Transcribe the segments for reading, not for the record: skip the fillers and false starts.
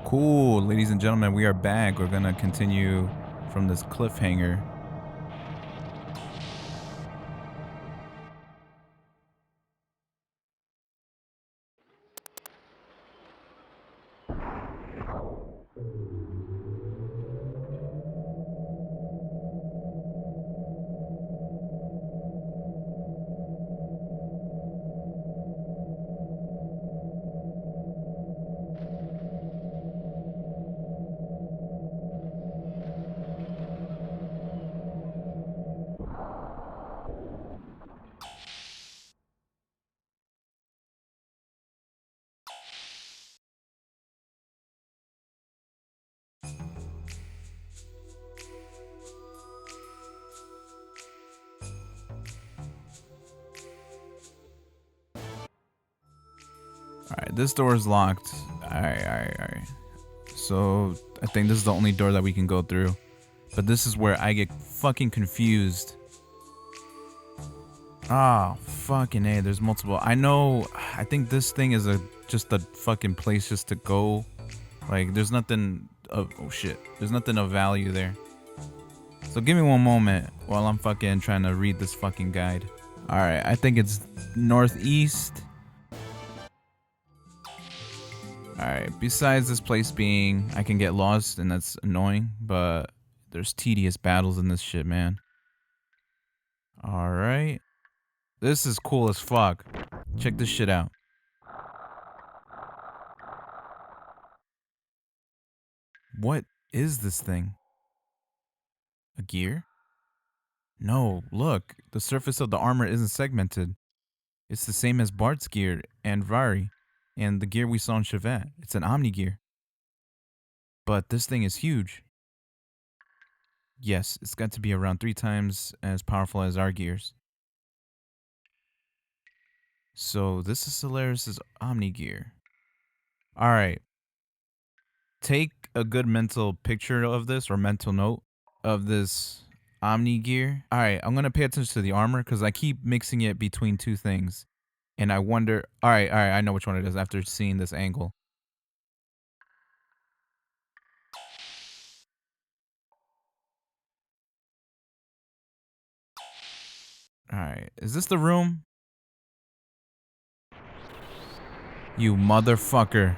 Cool, ladies and gentlemen, we are back. We're gonna continue from this cliffhanger. Alright, this door is locked. Alright. So, I think this is the only door that we can go through. But this is where I get fucking confused. Ah, fucking A, there's multiple. I think this thing is just a fucking place just to go. Like, there's nothing of, oh shit. There's nothing of value there. So give me one moment while I'm fucking trying to read this fucking guide. Alright, I think it's northeast. Alright, besides this place being, I can get lost and that's annoying, but there's tedious battles in this shit, man. Alright. This is cool as fuck. Check this shit out. What is this thing? A gear? No, look. The surface of the armor isn't segmented. It's the same as Bart's gear and Vari. And the gear we saw in Chevette. It's an Omni gear. But this thing is huge. Yes, it's got to be around 3 times as powerful as our gears. So this is Solaris's Omni gear. Alright. Take a good mental picture of this, or mental note of this Omni gear. Alright, I'm gonna pay attention to the armor because I keep mixing it between two things. And I wonder, alright, I know which one it is after seeing this angle. Alright, is this the room? You motherfucker.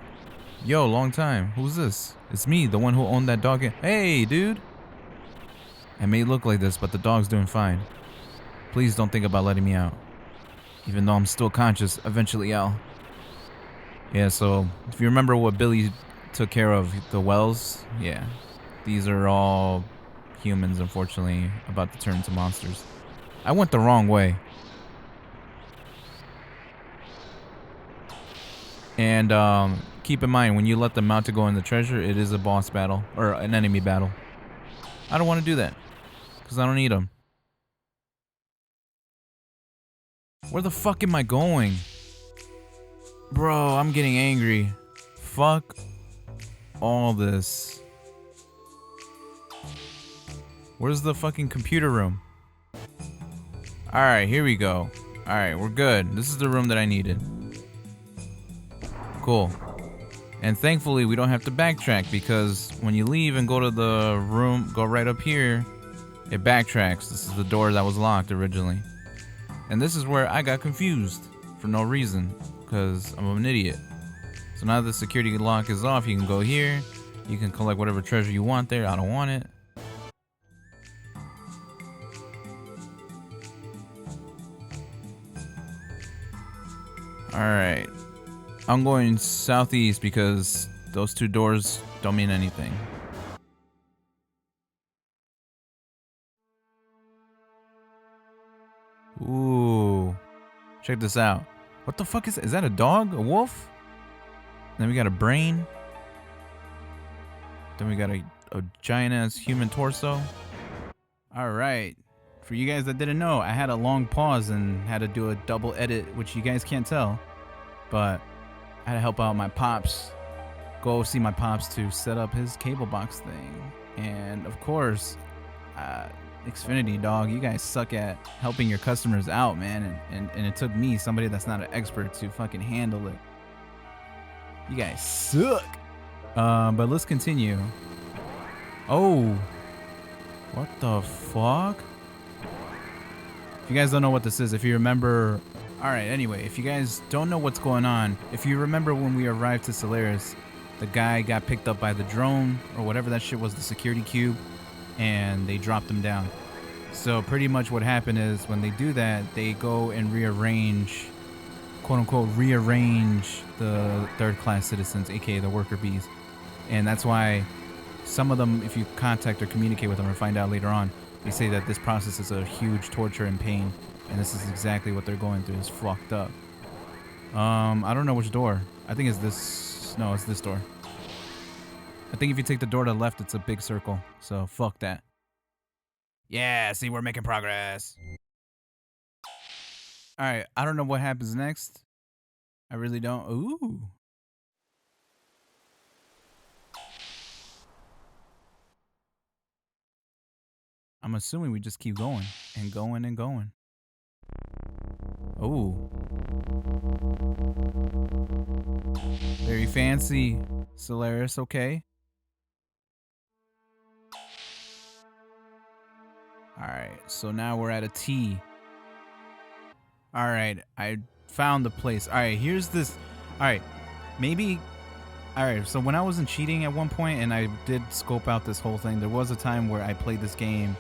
Yo, long time. Who's this? It's me, the one who owned that dog. Hey, dude. I may look like this, but the dog's doing fine. Please don't think about letting me out. Even though I'm still conscious, eventually I'll... Yeah, so if you remember what Billy took care of, the wells, yeah. These are all humans, unfortunately, about to turn into monsters. I went the wrong way. And keep in mind, when you let them out to go in the treasure, it is a boss battle, or an enemy battle. I don't want to do that, because I don't need them. Where the fuck am I going? Bro, I'm getting angry. Fuck all this. Where's the fucking computer room? Alright, here we go. Alright, we're good. This is the room that I needed. Cool. And thankfully, we don't have to backtrack because when you leave and go to the room, go right up here, it backtracks. This is the door that was locked originally. And this is where I got confused for no reason because I'm an idiot. So now the security lock is off, you can go here. You can collect whatever treasure you want there. I don't want it. Alright. I'm going southeast because those two doors don't mean anything. Ooh. Check this out. What the fuck is that? Is that a dog? A wolf? Then we got a brain. Then we got a giant ass human torso. Alright. For you guys that didn't know, I had a long pause and had to do a double edit, which you guys can't tell. But I had to help out my pops. Go see my pops to set up his cable box thing. And of course, Xfinity, dog, you guys suck at helping your customers out, man. And it took me, somebody that's not an expert, to fucking handle it. You guys suck. But let's continue. Oh. What the fuck? If you guys don't know what this is, if you remember... Alright, anyway, if you guys don't know what's going on, if you remember when we arrived to Solaris, the guy got picked up by the drone, or whatever that shit was, the security cube, and they dropped him down. So pretty much what happened is, when they do that, they go and rearrange, quote-unquote, rearrange the third-class citizens, aka the worker bees. And that's why some of them, if you contact or communicate with them or find out later on, they say that this process is a huge torture and pain. And this is exactly what they're going through. It's fucked up. I don't know which door. I think it's this. No, it's this door. I think if you take the door to the left, it's a big circle. So fuck that. Yeah, see, we're making progress. All right, I don't know what happens next. I really don't. Ooh. I'm assuming we just keep going and going and going. Oh. Very fancy, Solaris, okay. Alright, so now we're at a T. Alright, I found the place. Alright, here's this. Alright, maybe. Alright, so when I wasn't cheating at one point and I did scope out this whole thing, there was a time where I played this game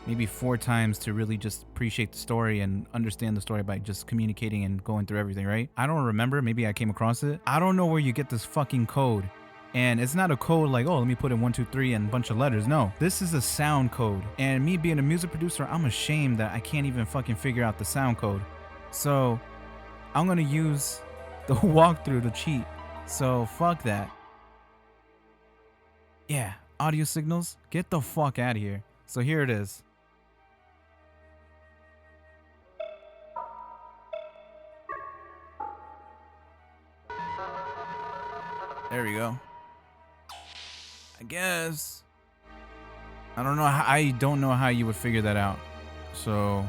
maybe 4 times to really just appreciate the story and understand the story by just communicating and going through everything, right? I don't remember. Maybe I came across it. I don't know where you get this fucking code. And it's not a code like, oh, let me put in 1, 2, 3 and a bunch of letters. No, this is a sound code. And me being a music producer, I'm ashamed that I can't even fucking figure out the sound code. So I'm going to use the walkthrough to cheat. So fuck that. Yeah, audio signals, get the fuck out of here. So here it is. There we go. I guess. I don't know. I don't know how you would figure that out. So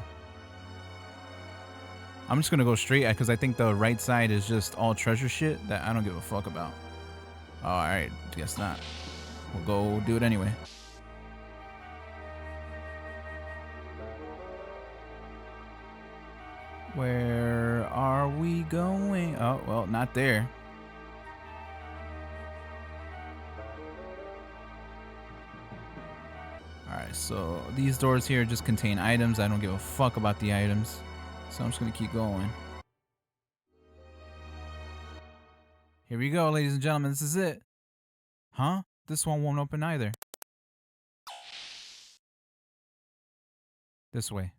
I'm just gonna go straight because I think the right side is just all treasure shit that I don't give a fuck about. Oh, all right. Guess not. We'll go do it anyway. Where are we going? Oh, well, not there. Alright, so these doors here just contain items. I don't give a fuck about the items. So I'm just gonna keep going. Here we go, ladies and gentlemen. This is it. Huh? This one won't open either. This way.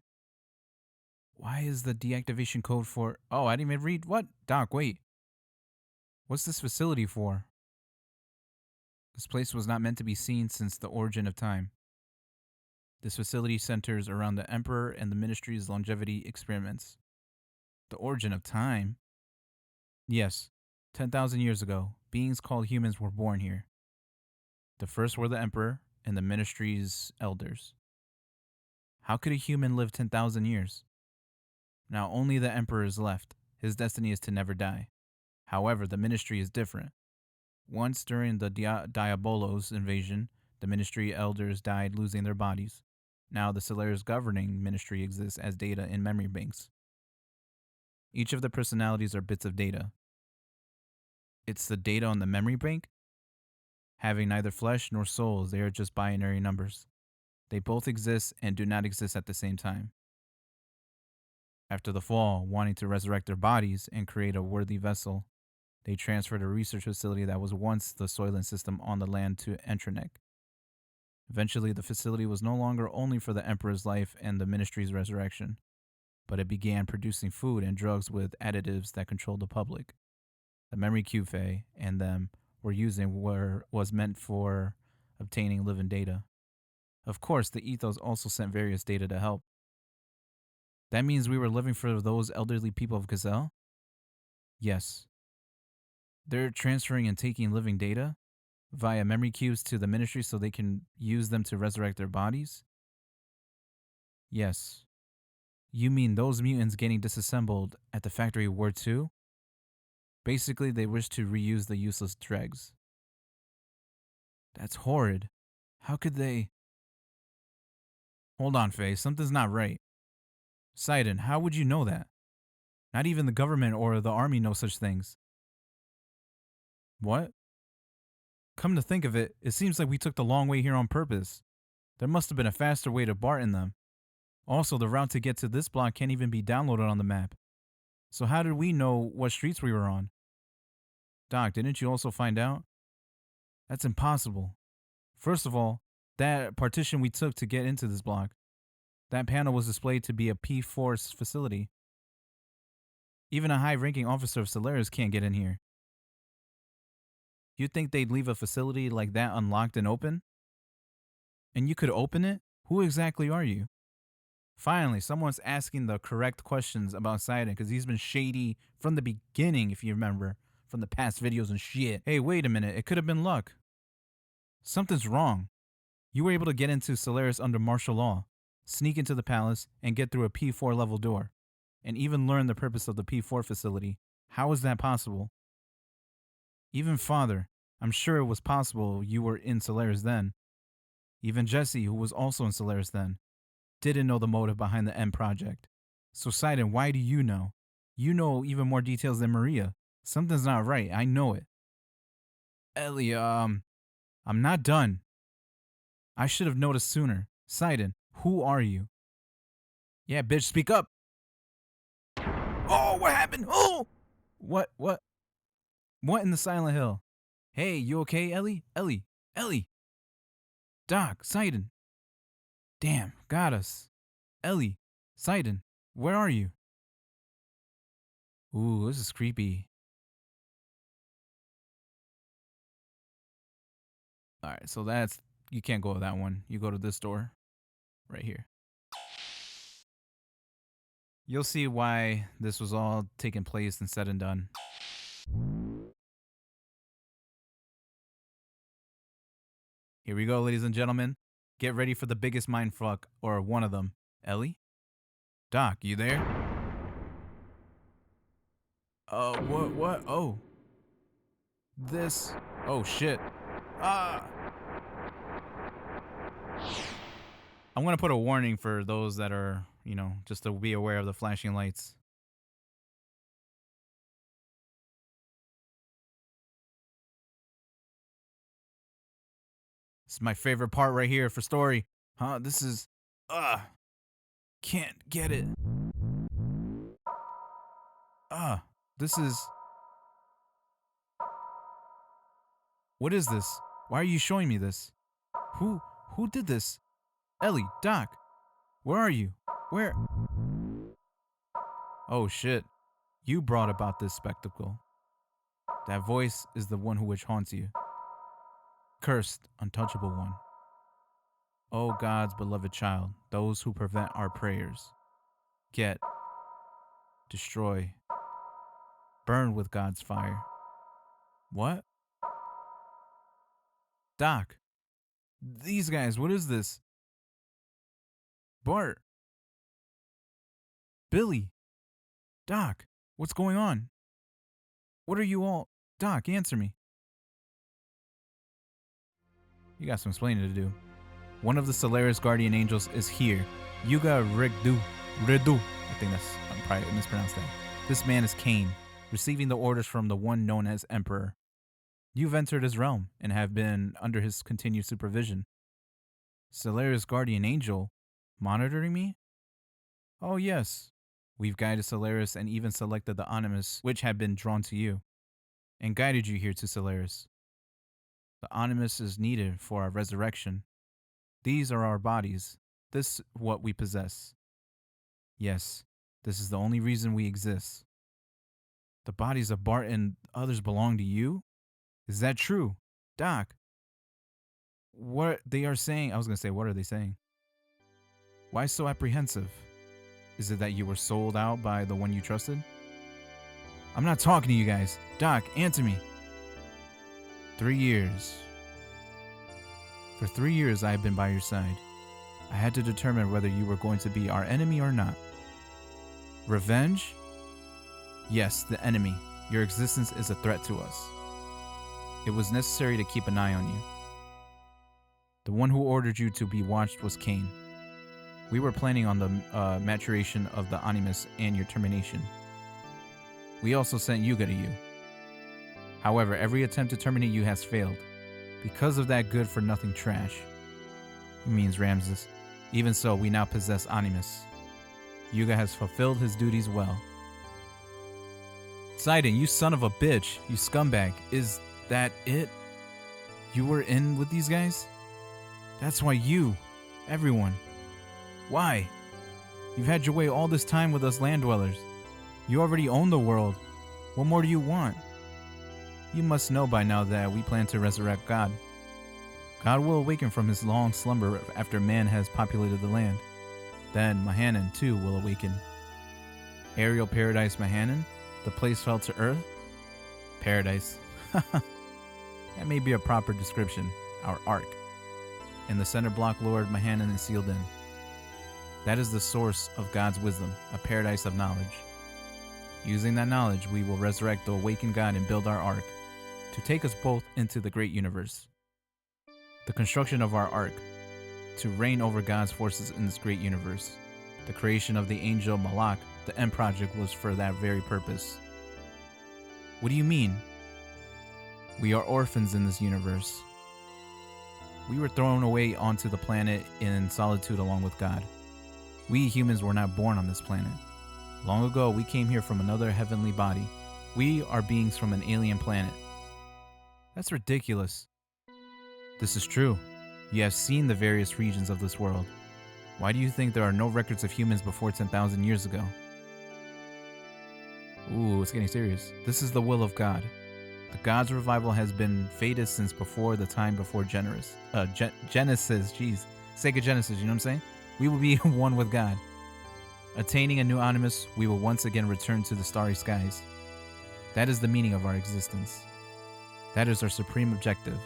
Why is the deactivation code for... Oh, I didn't even read... What? Doc, wait. What's this facility for? This place was not meant to be seen since the origin of time. This facility centers around the Emperor and the Ministry's longevity experiments. The origin of time? Yes. 10,000 years ago, beings called humans were born here. The first were the Emperor and the Ministry's elders. How could a human live 10,000 years? Now only the Emperor is left. His destiny is to never die. However, the Ministry is different. Once during the Diabolos invasion, the Ministry elders died losing their bodies. Now the Solaris governing Ministry exists as data in memory banks. Each of the personalities are bits of data. It's the data on the memory bank? Having neither flesh nor souls, they are just binary numbers. They both exist and do not exist at the same time. After the fall, wanting to resurrect their bodies and create a worthy vessel, they transferred a research facility that was once the Soylent system on the land to Entranek. Eventually, the facility was no longer only for the Emperor's life and the Ministry's resurrection, but it began producing food and drugs with additives that controlled the public. The memory cube Fae and them were using was meant for obtaining living data. Of course, the ethos also sent various data to help. That means we were living for those elderly people of Gazelle? Yes. They're transferring and taking living data via memory cubes to the Ministry so they can use them to resurrect their bodies? Yes. You mean those mutants getting disassembled at the factory were too? Basically, they wish to reuse the useless dregs. That's horrid. How could they? Hold on, Faye. Something's not right. Sidon, how would you know that? Not even the government or the army know such things. What? Come to think of it, it seems like we took the long way here on purpose. There must have been a faster way to barten them. Also, the route to get to this block can't even be downloaded on the map. So how did we know what streets we were on? Doc, didn't you also find out? That's impossible. First of all, that partition we took to get into this block, that panel was displayed to be a P4 facility. Even a high-ranking officer of Solaris can't get in here. You'd think they'd leave a facility like that unlocked and open? And you could open it? Who exactly are you? Finally, someone's asking the correct questions about Sidon because he's been shady from the beginning, if you remember, from the past videos and shit. Hey, wait a minute. It could have been luck. Something's wrong. You were able to get into Solaris under martial law, sneak into the palace, and get through a P4 level door, and even learn the purpose of the P4 facility. How is that possible? Even Father, I'm sure it was possible you were in Solaris then. Even Jesse, who was also in Solaris then, didn't know the motive behind the M project. So Sidon, why do you know? You know even more details than Maria. Something's not right, I know it. Ellie, I'm not done. I should have noticed sooner. Sidon, who are you? Yeah, bitch, speak up. Oh, what happened? Oh! What? What in the Silent Hill? Hey, you okay, Ellie? Ellie! Doc, Sidon. Damn, got us. Ellie, Sidon, where are you? Ooh, this is creepy. Alright, so that's... You can't go to that one. You go to this door. Right here. You'll see why this was all taking place and said and done. Here we go, ladies and gentlemen. Get ready for the biggest mindfuck, or one of them. Ellie? Doc, you there? What? Oh. This. Oh, shit. Ah! I'm gonna put a warning for those that are, just to be aware of the flashing lights. This is my favorite part right here for story. Huh? This is... Can't get it. This is... What is this? Why are you showing me this? Who did this? Ellie, Doc, where are you? Where? Oh shit. You brought about this spectacle. That voice is the one which haunts you. Cursed, untouchable one. Oh God's beloved child, those who prevent our prayers. Get, destroy, burn with God's fire. What? Doc, these guys, what is this? Bart, Billy, Doc, what's going on? What are you all? Doc, answer me. You got some explaining to do. One of the Solaris Guardian Angels is here. Yuga Redu. I think I'm probably mispronounced that. This man is Cain, receiving the orders from the one known as Emperor. You've entered his realm and have been under his continued supervision. Solaris Guardian Angel? Monitoring me? Oh yes. We've guided Solaris and even selected the Animus which had been drawn to you, and guided you here to Solaris. The Animus is needed for our resurrection. These are our bodies. This what we possess. Yes, this is the only reason we exist. The bodies of Bart and others belong to you? Is that true? Doc, what they are saying, I was going to say, what are they saying? Why so apprehensive? Is it that you were sold out by the one you trusted? I'm not talking to you guys. Doc, answer me. 3 years. For 3 years I have been by your side. I had to determine whether you were going to be our enemy or not. Revenge? Yes, the enemy. Your existence is a threat to us. It was necessary to keep an eye on you. The one who ordered you to be watched was Cain. We were planning on the maturation of the Animus and your termination. We also sent Yuga to you. However, every attempt to terminate you has failed. Because of that good-for-nothing trash. He means Ramses. Even so, we now possess Animus. Yuga has fulfilled his duties well. Sidon, you son of a bitch, you scumbag. Is that it? You were in with these guys? That's why you, everyone. Why? You've had your way all this time with us land dwellers. You already own the world. What more do you want? You must know by now that we plan to resurrect God. God will awaken from his long slumber after man has populated the land. Then Mahanan too will awaken. Aerial paradise Mahanan? The place fell to earth? Paradise. That may be a proper description. Our ark. In the center block Lord Mahanan is sealed in. That is the source of God's wisdom, a paradise of knowledge. Using that knowledge, we will resurrect the awakened God and build our ark, to take us both into the great universe. The construction of our ark, to reign over God's forces in this great universe. The creation of the angel Malak, the end project, was for that very purpose. What do you mean? We are orphans in this universe. We were thrown away onto the planet in solitude along with God. We humans were not born on this planet. Long ago, we came here from another heavenly body. We are beings from an alien planet. That's ridiculous. This is true. You have seen the various regions of this world. Why do you think there are no records of humans before 10,000 years ago? Ooh, it's getting serious. This is the will of God. The God's revival has been fated since before the time before Genesis. Jeez. Sega Genesis, you know what I'm saying? We will be one with God. Attaining a new Animus, we will once again return to the starry skies. That is the meaning of our existence. That is our supreme objective.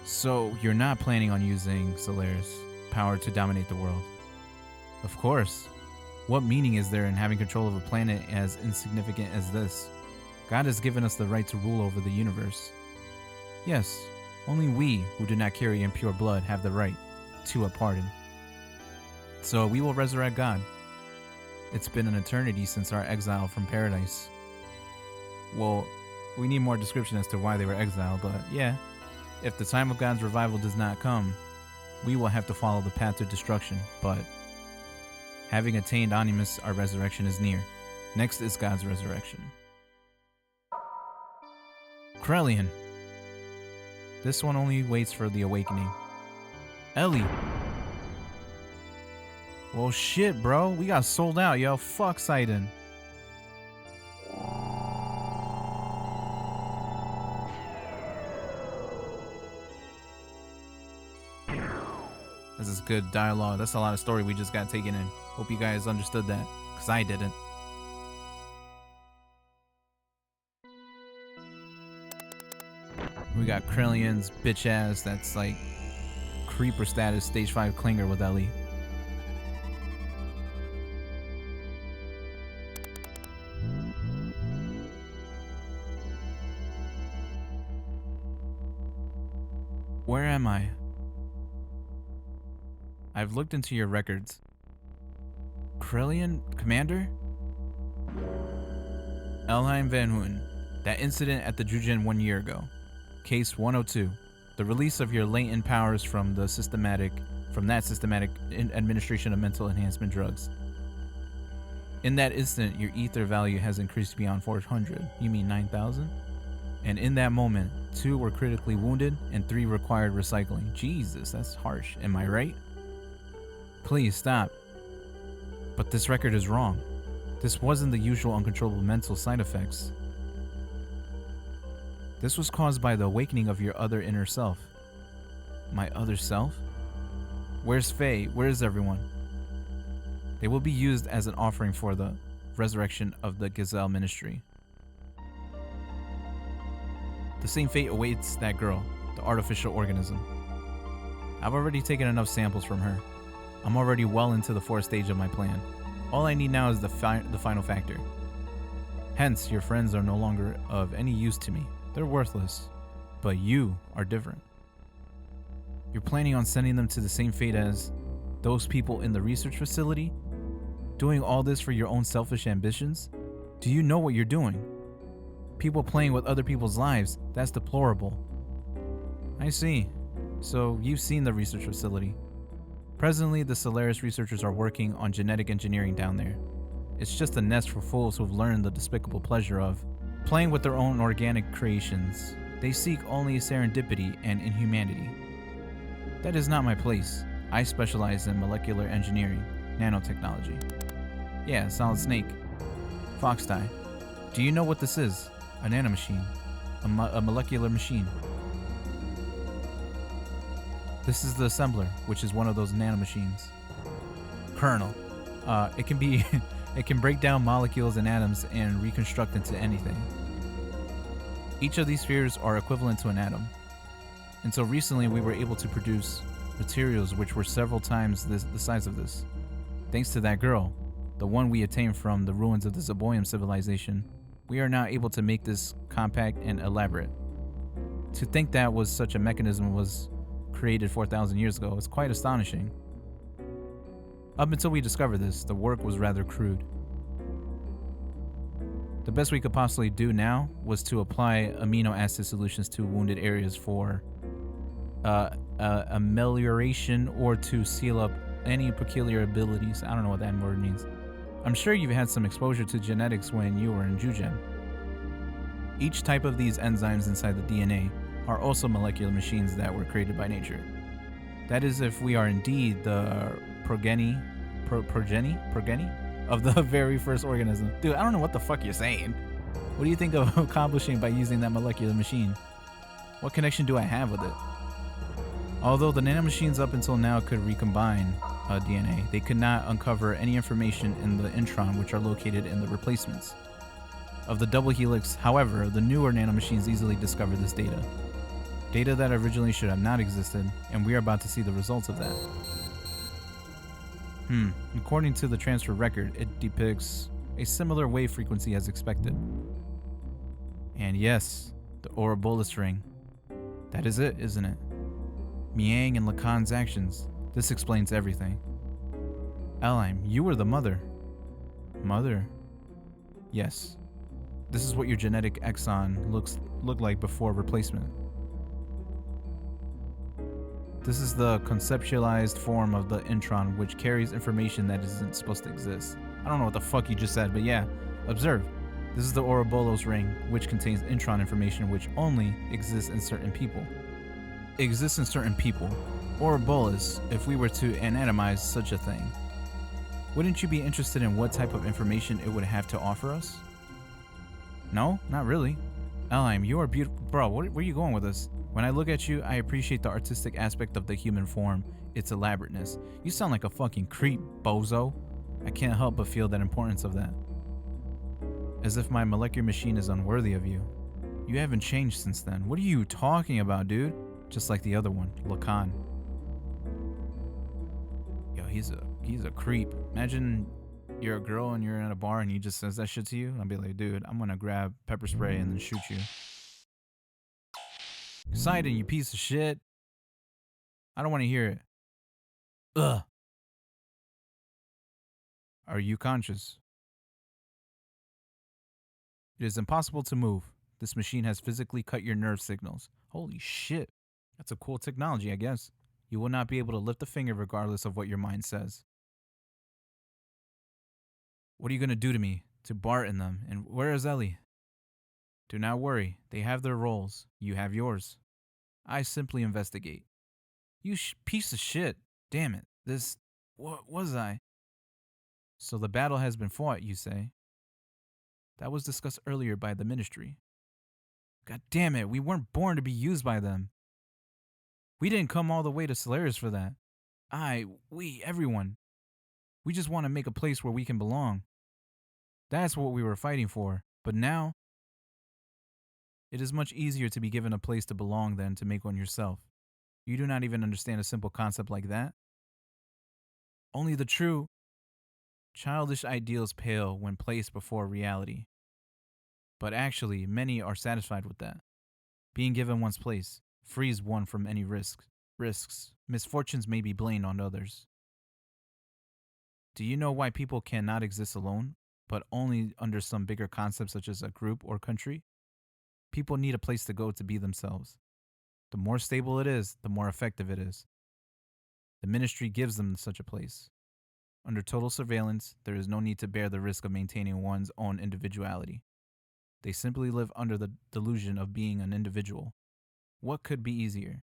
So, you're not planning on using Solaris' power to dominate the world? Of course. What meaning is there in having control of a planet as insignificant as this? God has given us the right to rule over the universe. Yes, only we who do not carry impure blood have the right to a pardon. So we will resurrect God. It's been an eternity since our exile from paradise. Well, we need more description as to why they were exiled, but yeah, if the time of God's revival does not come, we will have to follow the path to destruction, but having attained Animus, our resurrection is near. Next is God's resurrection. Krelian. This one only waits for the awakening. Ellie. Well, shit, bro. We got sold out, yo. Fuck Sidon. This is good dialogue. That's a lot of story we just got taken in. Hope you guys understood that, because I didn't. We got Krelian's bitch ass that's like creeper status stage 5 clinger with Ellie. Where am I? I've looked into your records. Krelian Commander? Elheim Van Houten. That incident at the Jujin 1 year ago. Case 102. The release of your latent powers from that systematic administration of mental enhancement drugs. In that instant, your ether value has increased beyond 400. You mean 9,000? And in that moment, 2 were critically wounded and 3 required recycling. Jesus, that's harsh. Am I right? Please stop. But this record is wrong. This wasn't the usual uncontrollable mental side effects. This was caused by the awakening of your other inner self. My other self? Where's Faye? Where is everyone? They will be used as an offering for the resurrection of the Gazelle ministry. The same fate awaits that girl, the artificial organism. I've already taken enough samples from her. I'm already well into the fourth stage of my plan. All I need now is the final factor. Hence, your friends are no longer of any use to me. They're worthless. But you are different. You're planning on sending them to the same fate as those people in the research facility? Doing all this for your own selfish ambitions? Do you know what you're doing? People playing with other people's lives, that's deplorable. I see. So you've seen the research facility. Presently, the Solaris researchers are working on genetic engineering down there. It's just a nest for fools who've learned the despicable pleasure of playing with their own organic creations. They seek only serendipity and inhumanity. That is not my place. I specialize in molecular engineering, nanotechnology. Yeah, Solid Snake. Foxdie. Do you know what this is? A nanomachine. A molecular machine. This is the assembler, which is one of those nanomachines. Kernel. It can be... It can break down molecules and atoms and reconstruct into anything. Each of these spheres are equivalent to an atom. Until recently, we were able to produce materials which were several times the size of this. Thanks to that girl, the one we attained from the ruins of the Zeboyum civilization, we are now able to make this compact and elaborate. To think that was such a mechanism was created 4,000 years ago is quite astonishing. Up until we discovered this, the work was rather crude. The best we could possibly do now was to apply amino acid solutions to wounded areas for amelioration or to seal up any peculiar abilities. I don't know what that word means. I'm sure you've had some exposure to genetics when you were in Jujin. Each type of these enzymes inside the DNA are also molecular machines that were created by nature. That is, if we are indeed the progeny of the very first organism. Dude, I don't know what the fuck you're saying. What do you think of accomplishing by using that molecular machine? What connection do I have with it? Although the nanomachines up until now could recombine DNA, they could not uncover any information in the intron which are located in the replacements of the double helix. However, the newer nanomachines easily discover this data. Data that originally should have not existed, and we are about to see the results of that. According to the transfer record, it depicts a similar wave frequency as expected. And yes, the Ouroboros ring. That is it, isn't it? Miang and Lacan's actions. This explains everything. Elheim, you were the mother. Mother? Yes. This is what your genetic exon looked like before replacement. This is the conceptualized form of the intron, which carries information that isn't supposed to exist. I don't know what the fuck you just said, but yeah. Observe. This is the Ouroboros ring, which contains intron information which only exists in certain people. Exists in certain people. Ouroboros, if we were to anatomize such a thing. Wouldn't you be interested in what type of information it would have to offer us? No, not really. Elheim, you are beautiful. Bro, where are you going with this? When I look at you, I appreciate the artistic aspect of the human form, its elaborateness. You sound like a fucking creep, bozo. I can't help but feel that importance of that. As if my molecular machine is unworthy of you. You haven't changed since then. What are you talking about, dude? Just like the other one, Lacan. Yo, he's a creep. Imagine you're a girl and you're in a bar and he just says that shit to you. I'll be like, dude, I'm gonna grab pepper spray and then shoot you. Poseidon, you piece of shit. I don't want to hear it. Ugh. Are you conscious? It is impossible to move. This machine has physically cut your nerve signals. Holy shit. That's a cool technology, I guess. You will not be able to lift a finger regardless of what your mind says. What are you going to do to me? To Bart and them? And where is Ellie? Do not worry. They have their roles. You have yours. I simply investigate. You piece of shit. Damn it. What was I? So the battle has been fought, you say? That was discussed earlier by the ministry. God damn it. We weren't born to be used by them. We didn't come all the way to Solaris for that. Everyone. We just want to make a place where we can belong. That's what we were fighting for. But now, it is much easier to be given a place to belong than to make one yourself. You do not even understand a simple concept like that. Only the true, childish ideals pale when placed before reality. But actually, many are satisfied with that. Being given one's place frees one from any risks. Misfortunes may be blamed on others. Do you know why people cannot exist alone, but only under some bigger concepts such as a group or country? People need a place to go to be themselves. The more stable it is, the more effective it is. The ministry gives them such a place. Under total surveillance, there is no need to bear the risk of maintaining one's own individuality. They simply live under the delusion of being an individual. What could be easier?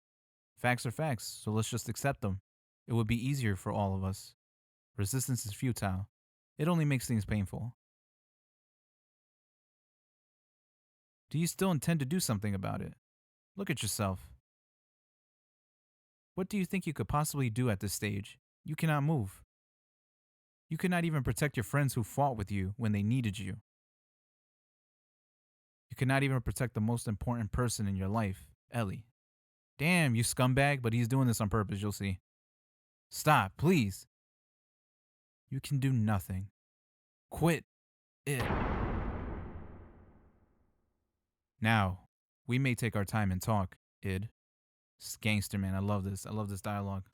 Facts are facts, so let's just accept them. It would be easier for all of us. Resistance is futile. It only makes things painful. Do you still intend to do something about it? Look at yourself. What do you think you could possibly do at this stage? You cannot move. You could not even protect your friends who fought with you when they needed you. You could not even protect the most important person in your life, Ellie. Damn, you scumbag, but he's doing this on purpose, you'll see. Stop, please. You can do nothing. Quit it. Now, we may take our time and talk, id. It's gangster, man. I love this. I love this dialogue.